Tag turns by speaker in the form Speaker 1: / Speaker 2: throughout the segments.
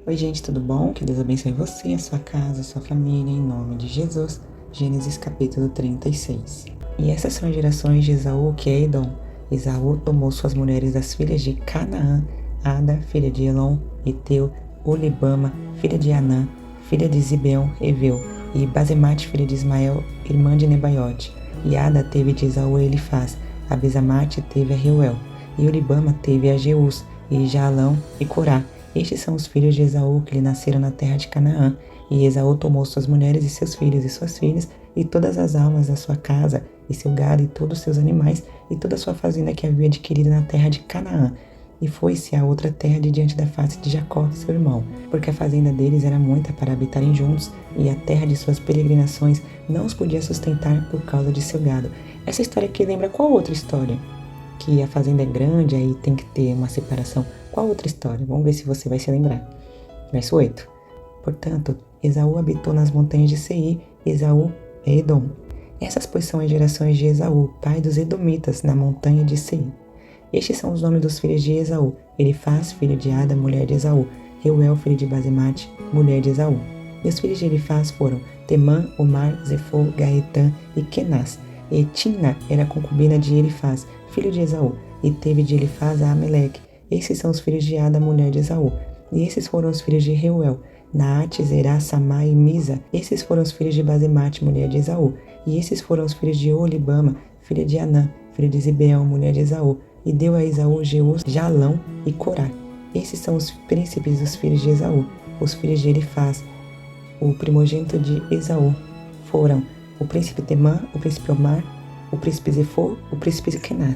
Speaker 1: Oi, gente, tudo bom? Que Deus abençoe você, a sua casa, a sua família, em nome de Jesus. Gênesis capítulo 36. E essas são as gerações de Esaú, que é Edom. Esaú tomou suas mulheres das filhas de Canaã, Ada, filha de Elon, Eteu, Olibama, filha de Anã, filha de Zibeão, Eveu, e Basemate, filha de Ismael, irmã de Nebaiote. E Ada teve de Esaú Elifaz, a Basemate teve a Reuel, e Olibama teve a Jeus, e Jaalão e Corá. Estes são os filhos de Esaú que lhe nasceram na terra de Canaã. E Esaú tomou suas mulheres e seus filhos e suas filhas, e todas as almas da sua casa, e seu gado, e todos os seus animais, e toda a sua fazenda que havia adquirido na terra de Canaã. E foi-se a outra terra de diante da face de Jacó, seu irmão, porque a fazenda deles era muita para habitarem juntos, e a terra de suas peregrinações não os podia sustentar por causa de seu gado. Essa história aqui lembra qual outra história? Que a fazenda é grande, aí tem que ter uma separação. Qual outra história? Vamos ver se você vai se lembrar. Verso 8. Portanto, Esaú habitou nas montanhas de Seir, Esaú é Edom. Essas, pois, são as gerações de Esaú, pai dos Edomitas, na montanha de Seir. Estes são os nomes dos filhos de Esaú: Elifaz, filho de Ada, mulher de Esaú; Reuel, filho de Basemate, mulher de Esaú. E os filhos de Elifaz foram Temã, Omar, Zefô, Gaetã e Kenaz. E Timna era concubina de Elifaz, filho de Esaú, e teve de Elifaz a Ameleque. Esses são os filhos de Ada, mulher de Esaú. E esses foram os filhos de Reuel: Naate, Zerá, Samá e Misa. Esses foram os filhos de Basemate, mulher de Esaú. E esses foram os filhos de Olibama, filha de Anã, filho de Zibeão, mulher de Esaú. E deu a Esaú Jeus, Jalão e Corá. Esses são os príncipes dos filhos de Esaú. Os filhos de Elifaz, o primogênito de Esaú, foram o príncipe Temã, o príncipe Omar, o príncipe Zefô, o príncipe Kenaz,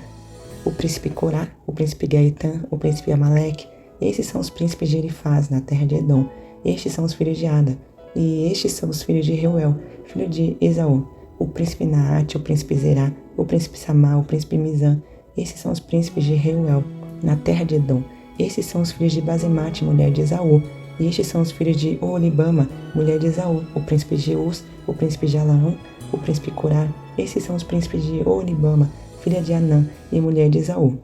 Speaker 1: o príncipe Corá, o príncipe Gaetã, o príncipe Amaleque. Esses são os príncipes de Elifaz, na terra de Edom. Estes são os filhos de Ada. E estes são os filhos de Reuel, filho de Esaú: o príncipe Naate, o príncipe Zerá, o príncipe Samá, o príncipe Mizã. Esses são os príncipes de Reuel, na terra de Edom. Esses são os filhos de Basemate, mulher de Esaú. E estes são os filhos de Olibama, mulher de Esaú: o príncipe Jeus, o príncipe Jalaão, o príncipe Corá. Esses são os príncipes de Olibama, filha de Anã e mulher de Esaú.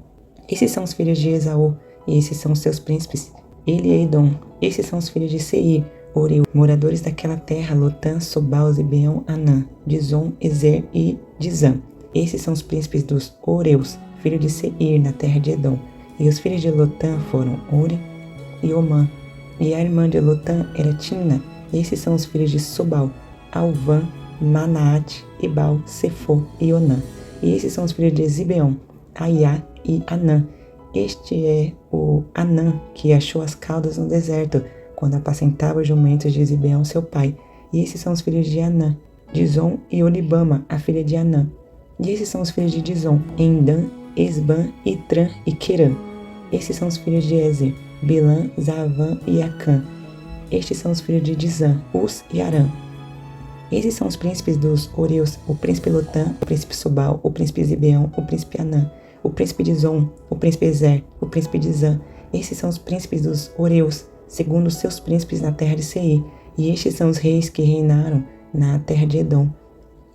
Speaker 1: Esses são os filhos de Esaú, e esses são os seus príncipes: ele e Edom. Esses são os filhos de Seir, Oreu, moradores daquela terra: Lotã, Sobal, Zibeão, Anã, Dizon, Ezer e Dizã. Esses são os príncipes dos Oreus, filho de Seir, na terra de Edom. E os filhos de Lotã foram Ori e Omã. E a irmã de Lotã era Timna. Esses são os filhos de Sobal: Alvã, Manaate, Ebal, Sefô e Onã. E esses são os filhos de Zibeão: Aiá e Anã. Este é o Anã que achou as caudas no deserto, quando apacentava os jumentos de Zibeão, seu pai. E esses são os filhos de Anã: Dizon e Olibama, a filha de Anã. E esses são os filhos de Dizon: Endã, Esbã, Itrã e Querã. Esses são os filhos de Ezer: Bilã, Zavã e Acã. Estes são os filhos de Dizã: Uz e Arã. Esses são os príncipes dos Oreus: o príncipe Lotã, o príncipe Sobal, o príncipe Zibeão, o príncipe Anã, o príncipe Dizon, o príncipe Ezer, o príncipe Dizã. Esses são os príncipes dos Oreus, segundo os seus príncipes na terra de Seir. E estes são os reis que reinaram na terra de Edom,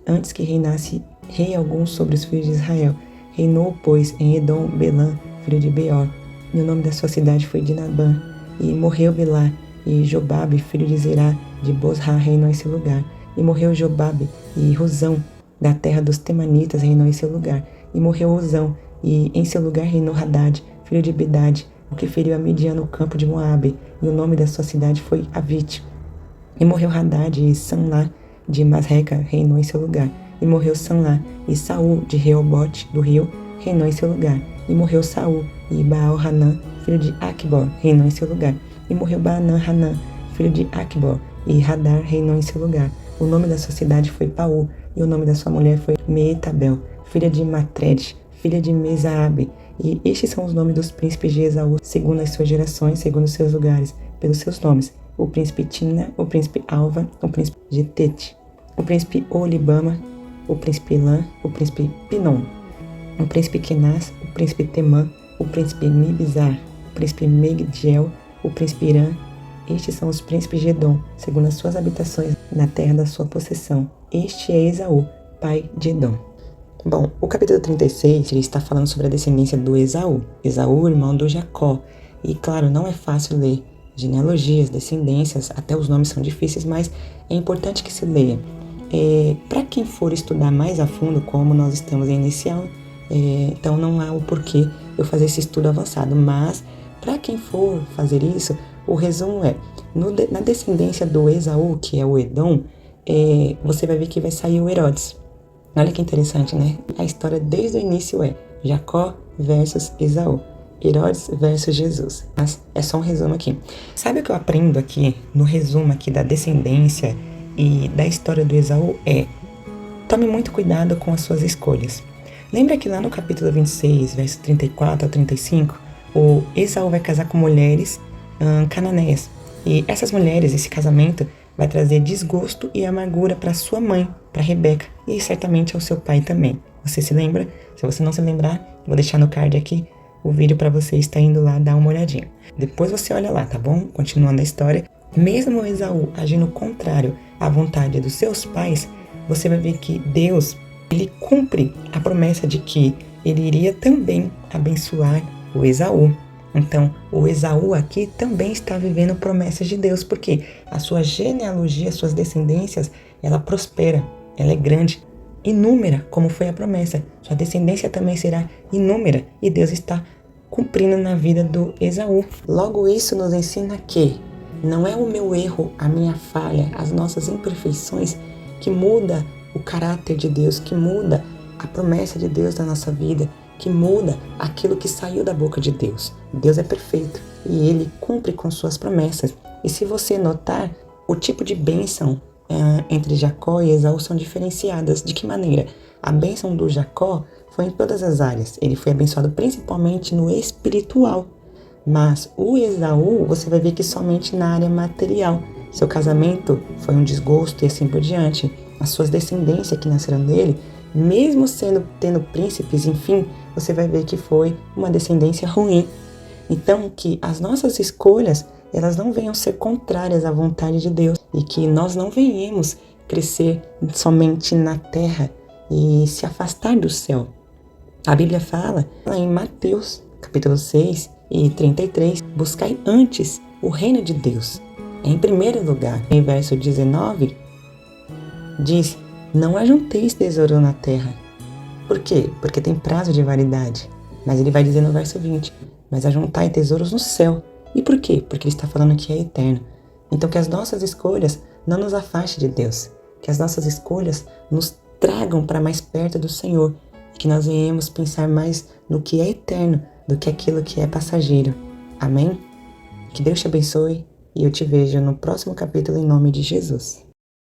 Speaker 1: antes que reinasse rei algum sobre os filhos de Israel. Reinou, pois, em Edom Belã, filho de Beor, e o nome da sua cidade foi Dinabã. E morreu Belá, e Jobabe, filho de Zerá, de Bosra, reinou em seu lugar. E morreu Jobabe, e Rosão, da terra dos Temanitas, reinou em seu lugar. E morreu Rosão, e em seu lugar reinou Hadad, filho de Bedade, o que feriu a Midian no campo de Moabe, e o nome da sua cidade foi Avite. E morreu Hadad, e Sanlá, de Masreca, reinou em seu lugar. E morreu Sanlá, e Saul, de Reobote, do rio, reinou em seu lugar. E morreu Saul, e Baal-Hanã, filho de Aqubor, reinou em seu lugar. E morreu Baanã-Hanã, filho de Aqubor, e Hadar reinou em seu lugar. O nome da sua cidade foi Paú, e o nome da sua mulher foi Meetabel, filha de Matred, filha de Mesaabe. E estes são os nomes dos príncipes de Esaú, segundo as suas gerações, segundo os seus lugares, pelos seus nomes: o príncipe Timna, o príncipe Alva, o príncipe de Tete, o príncipe Olibama, o príncipe Elã, o príncipe Pinom, o príncipe Kenaz, o príncipe Temã, o príncipe Mibzar, o príncipe Megdiel, o príncipe Irã. Estes são os príncipes de Edom, segundo as suas habitações, na terra da sua possessão. Este é Esaú, pai de Edom. Bom, o capítulo 36 ele está falando sobre a descendência do Esaú, irmão do Jacó. E claro, não é fácil ler genealogias, descendências, até os nomes são difíceis, mas é importante que se leia. Para quem for estudar mais a fundo, como nós estamos em inicial, então não há o porquê eu fazer esse estudo avançado, mas para quem for fazer isso, o resumo na descendência do Esaú, que é o Edom, você vai ver que vai sair o Herodes. Olha que interessante, né? A história desde o início é Jacó versus Esaú, Herodes versus Jesus. Mas é só um resumo aqui. Sabe o que eu aprendo aqui, no resumo aqui da descendência e da história do Esaú? Tome muito cuidado com as suas escolhas. Lembra que lá no capítulo 26, verso 34 a 35, o Esaú vai casar com mulheres cananeias. E essas mulheres, esse casamento, vai trazer desgosto e amargura para sua mãe, para Rebeca, e certamente ao seu pai também. Você se lembra? Se você não se lembrar, vou deixar no card aqui o vídeo para você estar indo lá dar uma olhadinha. Depois você olha lá, tá bom? Continuando a história. Mesmo Esaú agindo contrário à vontade dos seus pais, você vai ver que Deus, ele cumpre a promessa de que ele iria também abençoar o Esaú. Então, o Esaú aqui também está vivendo promessas de Deus, porque a sua genealogia, as suas descendências, ela prospera, ela é grande, inúmera, como foi a promessa. Sua descendência também será inúmera, e Deus está cumprindo na vida do Esaú. Logo, isso nos ensina que não é o meu erro, a minha falha, as nossas imperfeições que muda o caráter de Deus, que muda a promessa de Deus na nossa vida, que muda aquilo que saiu da boca de Deus. Deus é perfeito e Ele cumpre com suas promessas. E se você notar, o tipo de bênção entre Jacó e Esaú são diferenciadas. De que maneira? A bênção do Jacó foi em todas as áreas. Ele foi abençoado principalmente no espiritual. Mas o Esaú, você vai ver que somente na área material. Seu casamento foi um desgosto e assim por diante. As suas descendências que nasceram dele, mesmo tendo príncipes, enfim, você vai ver que foi uma descendência ruim. Então, que as nossas escolhas, elas não venham ser contrárias à vontade de Deus e que nós não venhamos crescer somente na terra e se afastar do céu. A Bíblia fala lá em Mateus, capítulo 6 e 33, buscai antes o reino de Deus. Em primeiro lugar, em verso 19, diz, não ajunteis tesouro na terra. Por quê? Porque tem prazo de validade. Mas ele vai dizer no verso 20, mas ajuntai tesouros no céu. E por quê? Porque ele está falando que é eterno. Então que as nossas escolhas não nos afastem de Deus. Que as nossas escolhas nos tragam para mais perto do Senhor. E que nós venhamos pensar mais no que é eterno do que aquilo que é passageiro. Amém? Que Deus te abençoe e eu te vejo no próximo capítulo em nome de Jesus.